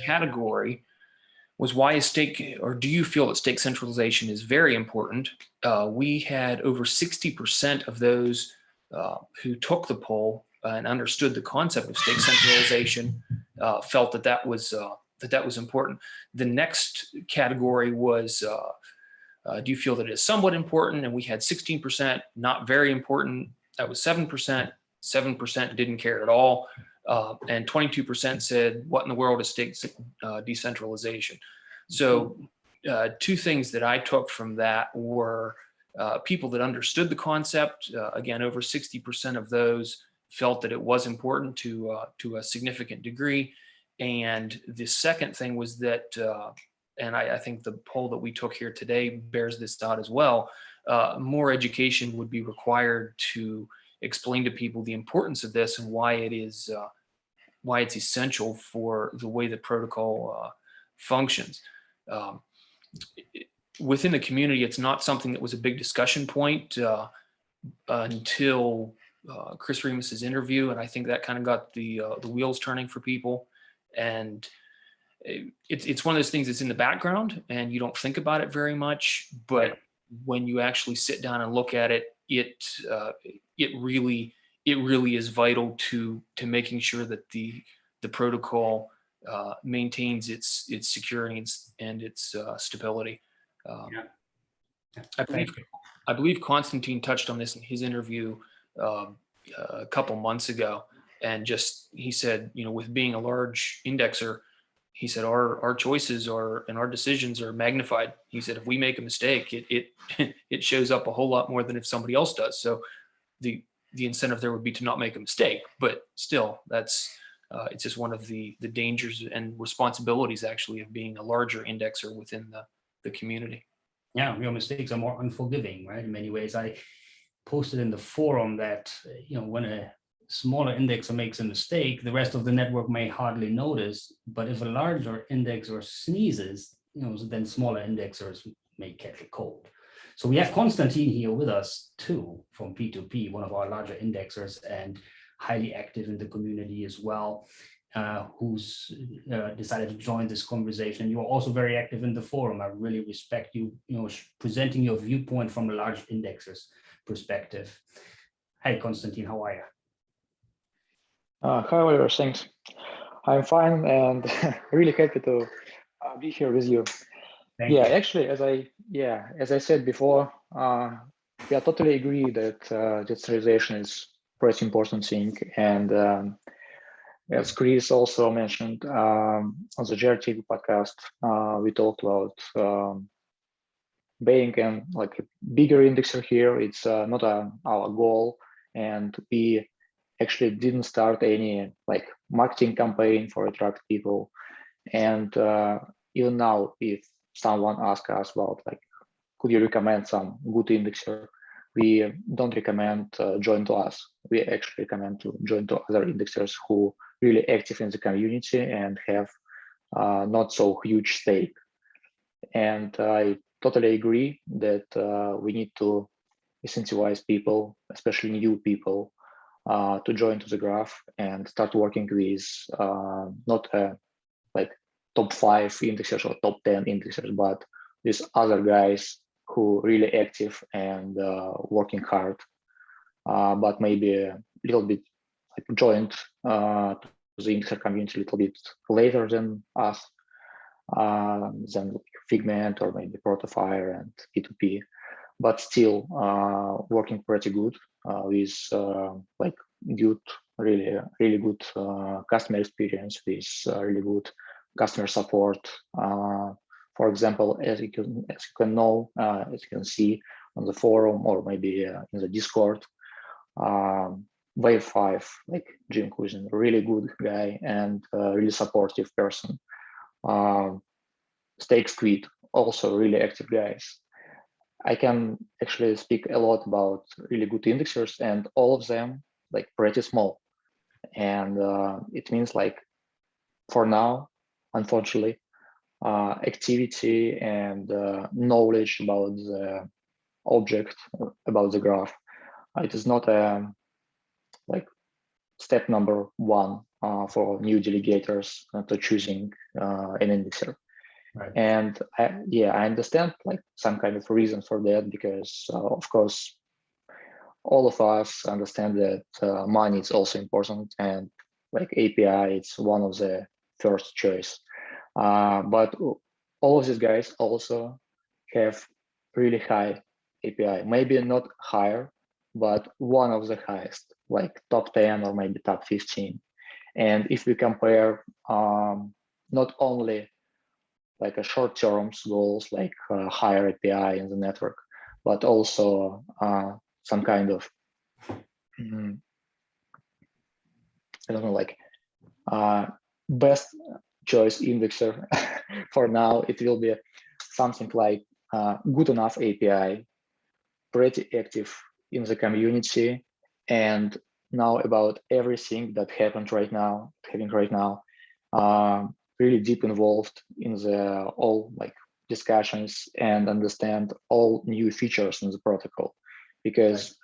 category was why is stake, or do you feel that stake centralization is very important? We had over 60% of those who took the poll and understood the concept of stake centralization felt that that was important. The next category was, do you feel that it is somewhat important? And we had 16% not very important. That was 7%. 7% didn't care at all. And 22% said, what in the world is stake decentralization? So two things that I took from that were people that understood the concept. Again, over 60% of those felt that it was important to a significant degree. And the second thing was that, and I think the poll that we took here today bears this out as well, more education would be required to explain to people the importance of this and why it's essential for the way the protocol functions. Within the community, it's not something that was a big discussion point until Chris Remus's interview, and I think that kind of got the wheels turning for people. And it's one of those things that's in the background and you don't think about it very much, but when you actually sit down and look at it, it really is vital to making sure that the protocol maintains its security and its stability. I believe Konstantin touched on this in his interview a couple months ago, and he said, with being a large indexer, he said our choices and our decisions are magnified. He said if we make a mistake, it shows up a whole lot more than if somebody else does. So the incentive there would be to not make a mistake, but still, it's just one of the dangers and responsibilities actually of being a larger indexer within the community. Yeah, your mistakes are more unforgiving, right? In many ways, I posted in the forum that when a smaller indexer makes a mistake, the rest of the network may hardly notice. But if a larger indexer sneezes, then smaller indexers may catch a cold. So we have Konstantin here with us too, from P2P, one of our larger indexers and highly active in the community as well, who's decided to join this conversation. You are also very active in the forum. I really respect you, presenting your viewpoint from a large indexer's perspective. Hi, Konstantin, how are you? Hi, Oliver, thanks. I'm fine and really happy to be here with you. Thank you. Actually, as I said before, we totally agree that decentralization is pretty important thing. And as Chris also mentioned on the JRTV podcast, we talked about being like a bigger indexer here. It's not our goal. and we actually didn't start any like marketing campaign for attract people. And even now, if someone asks us about like, could you recommend some good indexer, we don't recommend join to us. We actually recommend to join to other indexers who really active in the community and have not so huge stake. And I totally agree that we need to incentivize people, especially new people, to join to the graph and start working with not like top 5 indexers or top 10 indexers, but with other guys who really active and working hard, but maybe a little bit like joined to the indexer community a little bit later than us, than Figment or maybe Protofire and P2P, but still working pretty good with like good, really good customer experience with really good customer support. For example, as you can know, as you can see on the forum or maybe in the Discord, Wave 5, like Jim Kuzin, really good guy and really supportive person. Stake Squid, also really active guys. I can actually speak a lot about really good indexers, and all of them like pretty small. And it means like for now, unfortunately, activity and knowledge about the object, about the graph, it is not a like step number 1 for new delegators to choosing an indexer. Right. And I understand like some kind of reason for that, because of course all of us understand that money is also important, and like API it's one of the first choice, but all of these guys also have really high API, maybe not higher, but one of the highest, like top 10 or maybe top 15. And if we compare not only like a short-term goals, like higher API in the network, but also some kind of, I don't know, like best choice indexer for now, it will be something like good enough API, pretty active in the community, and now about everything that happened right now, really deep involved in the all like discussions and understand all new features in the protocol. Because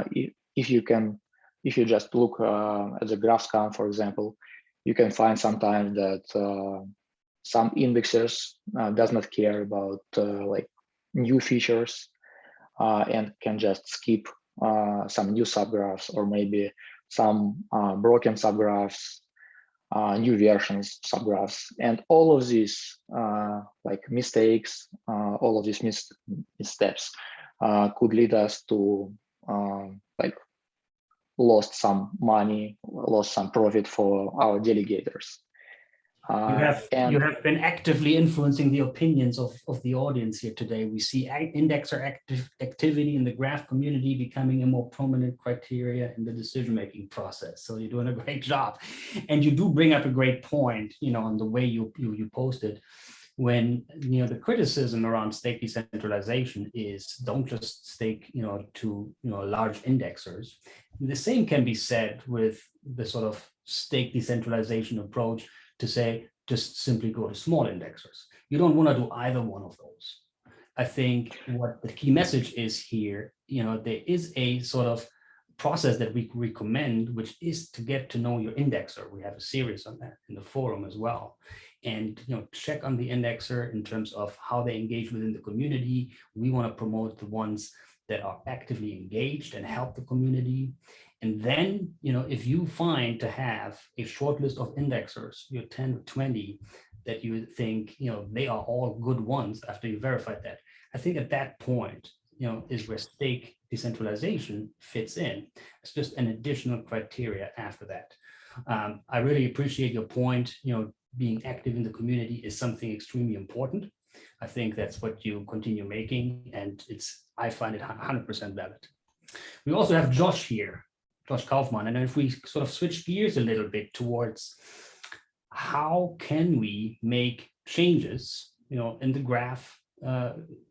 if you just look at the GraphScan, for example, you can find sometimes that some indexers does not care about like new features and can just skip some new subgraphs or maybe some broken subgraphs, new versions subgraphs, and all of these like mistakes, all of these missteps could lead us to like lost some money, lost some profit for our delegators. You have been actively influencing the opinions of the audience here today. We see indexer activity in the graph community becoming a more prominent criteria in the decision-making process. So you're doing a great job. And you do bring up a great point, on the way you posted, when, the criticism around stake decentralization is don't just stake, to, large indexers. The same can be said with the sort of stake decentralization approach to say, just simply go to small indexers. You don't want to do either one of those. I think what the key message is here, there is a sort of process that we recommend, which is to get to know your indexer. We have a series on that in the forum as well. And check on the indexer in terms of how they engage within the community. We want to promote the ones that are actively engaged and help the community. And then, if you find to have a short list of indexers, 10 or 20, that you think, they are all good ones after you verified that, I think at that point, is where stake decentralization fits in. It's just an additional criteria after that. I really appreciate your point, being active in the community is something extremely important. I think that's what you continue making, and I find it 100% valid. We also have Josh here. Josh Kaufman. And if we sort of switch gears a little bit towards how can we make changes, in the graph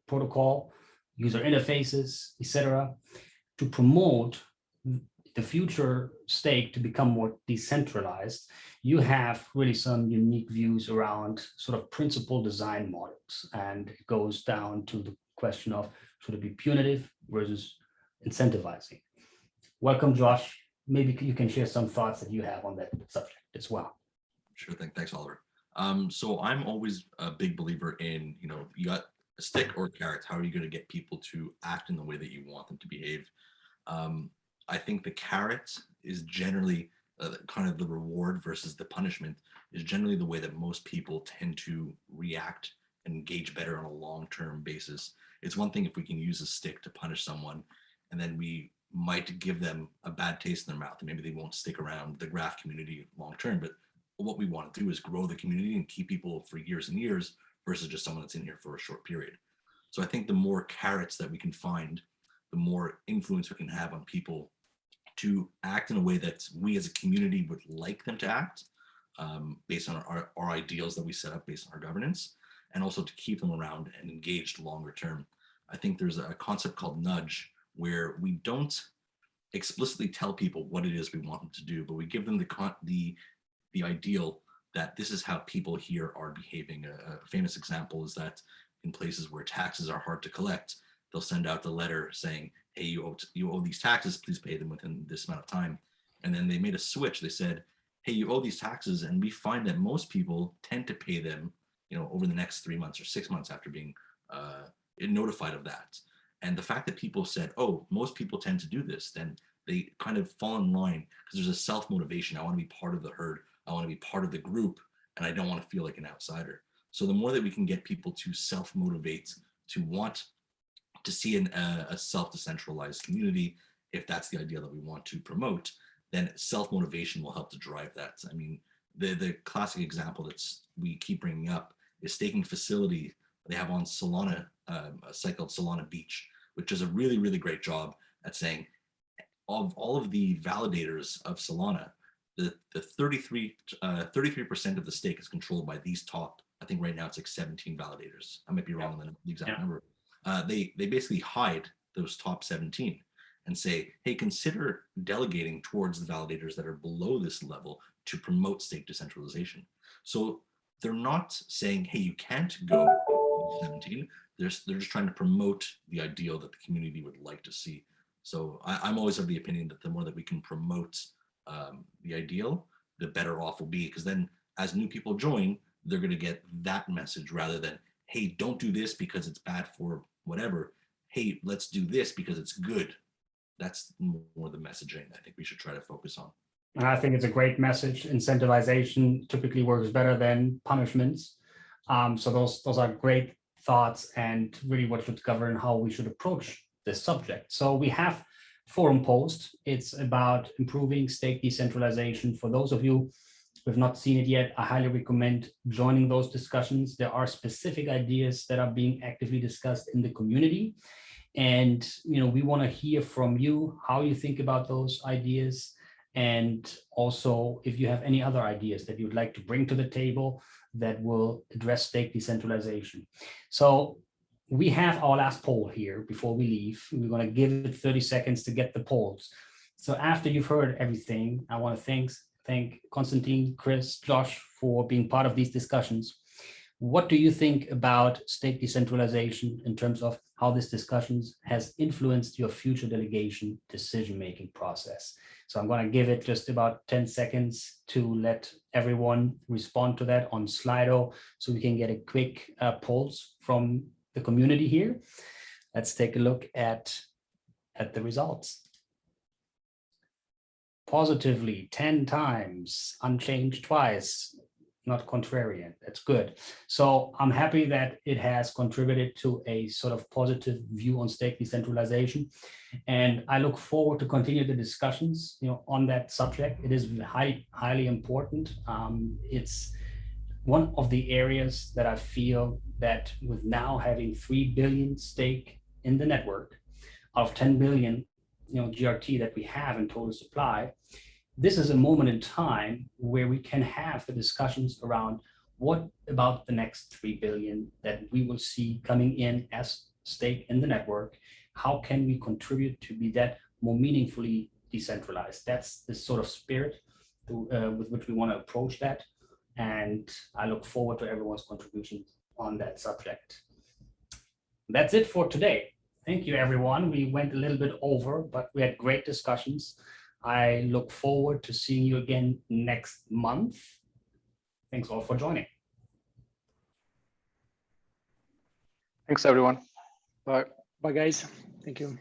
protocol, user interfaces, etc., to promote the future stake to become more decentralized, you have really some unique views around sort of principal design models. And it goes down to the question of, should it be punitive versus incentivizing? Welcome, Josh. Maybe you can share some thoughts that you have on that subject as well. Sure thing. Thanks, Oliver. So I'm always a big believer in, you got a stick or a carrot. How are you going to get people to act in the way that you want them to behave? I think the carrot is generally kind of the reward versus the punishment is generally the way that most people tend to react and engage better on a long-term basis. It's one thing if we can use a stick to punish someone, and then we might give them a bad taste in their mouth, and maybe they won't stick around the graph community long-term. But what we want to do is grow the community and keep people for years and years versus just someone that's in here for a short period. So I think the more carrots that we can find, the more influence we can have on people to act in a way that we as a community would like them to act, based on our ideals that we set up based on our governance, and also to keep them around and engaged longer term. I think there's a concept called nudge, where we don't explicitly tell people what it is we want them to do, but we give them the ideal that this is how people here are behaving. A famous example is that in places where taxes are hard to collect, they'll send out the letter saying, hey, you owe these taxes, please pay them within this amount of time. And then they made a switch. They said, hey, you owe these taxes, and we find that most people tend to pay them, over the next 3 months or 6 months after being notified of that. And the fact that people said, oh, most people tend to do this, then they kind of fall in line because there's a self-motivation. I want to be part of the herd. I want to be part of the group, and I don't want to feel like an outsider. So the more that we can get people to self-motivate, to want to see a self-decentralized community, if that's the idea that we want to promote, then self-motivation will help to drive that. I mean, the classic example that's we keep bringing up is staking facility they have on Solana, a site called Solana Beach, which does a really, really great job at saying, of all of the validators of Solana, the 33% of the stake is controlled by these top, I think right now it's like 17 validators. I might be wrong on the exact number. They basically hide those top 17 and say, hey, consider delegating towards the validators that are below this level to promote stake decentralization. So they're not saying, hey, you can't go to 17. They're just trying to promote the ideal that the community would like to see. So I'm always of the opinion that the more that we can promote the ideal, the better off we'll be, because then as new people join, they're going to get that message rather than, hey, don't do this because it's bad for whatever. Hey, let's do this because it's good. That's more the messaging I think we should try to focus on. And I think it's a great message. Incentivization typically works better than punishments. So those are great thoughts and really what should govern how we should approach this subject. So we have forum post. It's about improving stake decentralization. For those of you who have not seen it yet, I highly recommend joining those discussions. There are specific ideas that are being actively discussed in the community. And we want to hear from you how you think about those ideas. And also, if you have any other ideas that you'd like to bring to the table that will address stake decentralization. So we have our last poll here before we leave. We're going to give it 30 seconds to get the polls. So after you've heard everything, I want to thank Konstantin, Chris, Josh for being part of these discussions. What do you think about stake decentralization in terms of how this discussions has influenced your future delegation decision-making process? So I'm going to give it just about 10 seconds to let everyone respond to that on Slido so we can get a quick pulse from the community here. Let's take a look at the results. Positively 10 times, unchanged twice, not contrarian. That's good. So I'm happy that it has contributed to a sort of positive view on stake decentralization. And I look forward to continue the discussions, on that subject. It is highly important. It's one of the areas that I feel that with now having 3 billion stake in the network, out of 10 billion GRT that we have in total supply, this is a moment in time where we can have the discussions around what about the next 3 billion that we will see coming in as stake in the network. How can we contribute to be that more meaningfully decentralized? That's the sort of spirit with which we want to approach that. And I look forward to everyone's contributions on that subject. That's it for today. Thank you, everyone. We went a little bit over, but we had great discussions. I look forward to seeing you again next month. Thanks all for joining. Thanks, everyone. Bye. Bye, guys. Thank you.